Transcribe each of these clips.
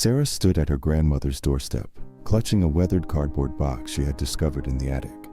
Sarah stood at her grandmother's doorstep, clutching a weathered cardboard box she had discovered in the attic.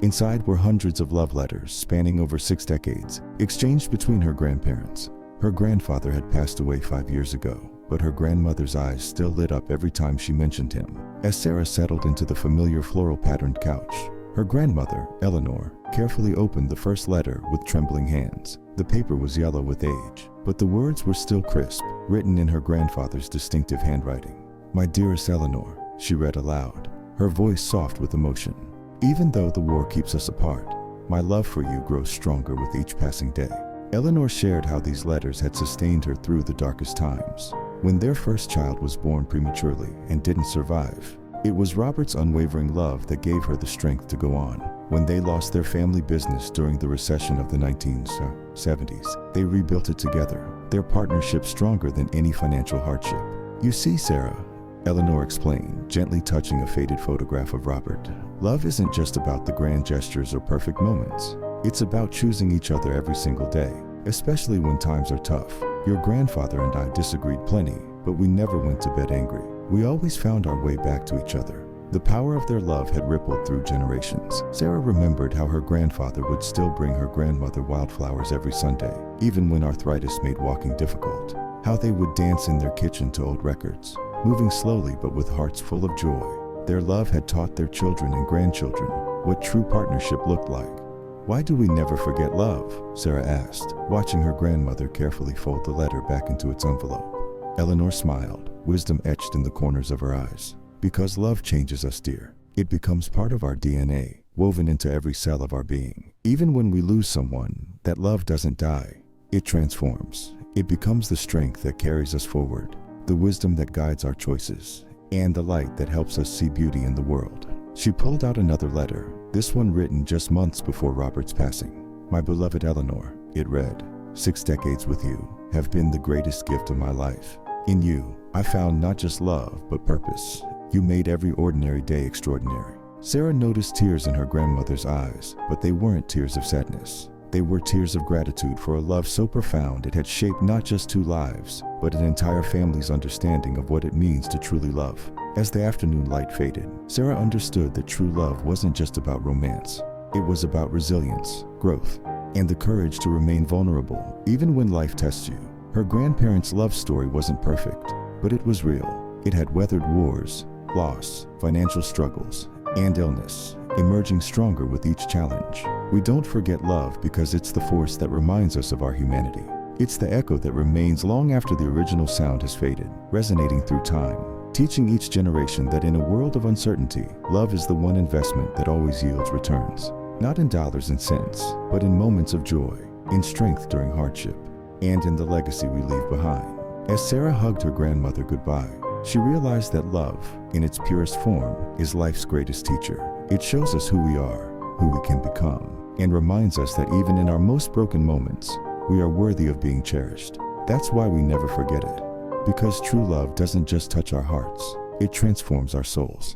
Inside were hundreds of love letters spanning over 6 decades, exchanged between her grandparents. Her grandfather had passed away 5 years ago, but her grandmother's eyes still lit up every time she mentioned him. As Sarah settled into the familiar floral-patterned couch, her grandmother, Eleanor, carefully opened the first letter with trembling hands. The paper was yellow with age, but the words were still crisp, written in her grandfather's distinctive handwriting. "My dearest Eleanor," she read aloud, her voice soft with emotion. "Even though the war keeps us apart, my love for you grows stronger with each passing day." Eleanor shared how these letters had sustained her through the darkest times. When their first child was born prematurely and didn't survive, it was Robert's unwavering love that gave her the strength to go on. When they lost their family business during the recession of the 1970s, they rebuilt it together, their partnership stronger than any financial hardship. "You see, Sarah," Eleanor explained, gently touching a faded photograph of Robert, "love isn't just about the grand gestures or perfect moments. It's about choosing each other every single day, especially when times are tough. Your grandfather and I disagreed plenty, but we never went to bed angry. We always found our way back to each other." The power of their love had rippled through generations. Sarah remembered how her grandfather would still bring her grandmother wildflowers every Sunday, even when arthritis made walking difficult. How they would dance in their kitchen to old records, moving slowly but with hearts full of joy. Their love had taught their children and grandchildren what true partnership looked like. "Why do we never forget love?" Sarah asked, watching her grandmother carefully fold the letter back into its envelope. Eleanor smiled, wisdom etched in the corners of her eyes. "Because love changes us, dear. It becomes part of our DNA, woven into every cell of our being. Even when we lose someone, that love doesn't die. It transforms. It becomes the strength that carries us forward, the wisdom that guides our choices, and the light that helps us see beauty in the world." She pulled out another letter, this one written just months before Robert's passing. "My beloved Eleanor," it read, "6 decades with you have been the greatest gift of my life. In you, I found not just love, but purpose. You made every ordinary day extraordinary." Sarah noticed tears in her grandmother's eyes, but they weren't tears of sadness. They were tears of gratitude for a love so profound it had shaped not just 2 lives, but an entire family's understanding of what it means to truly love. As the afternoon light faded, Sarah understood that true love wasn't just about romance. It was about resilience, growth, and the courage to remain vulnerable, even when life tests you. Her grandparents' love story wasn't perfect, but it was real. It had weathered wars, loss, financial struggles, and illness, emerging stronger with each challenge. We don't forget love because it's the force that reminds us of our humanity. It's the echo that remains long after the original sound has faded, resonating through time, teaching each generation that in a world of uncertainty, love is the one investment that always yields returns. Not in dollars and cents, but in moments of joy, in strength during hardship, and in the legacy we leave behind. As Sarah hugged her grandmother goodbye, she realized that love, in its purest form, is life's greatest teacher. It shows us who we are, who we can become, and reminds us that even in our most broken moments, we are worthy of being cherished. That's why we never forget it. Because true love doesn't just touch our hearts, it transforms our souls.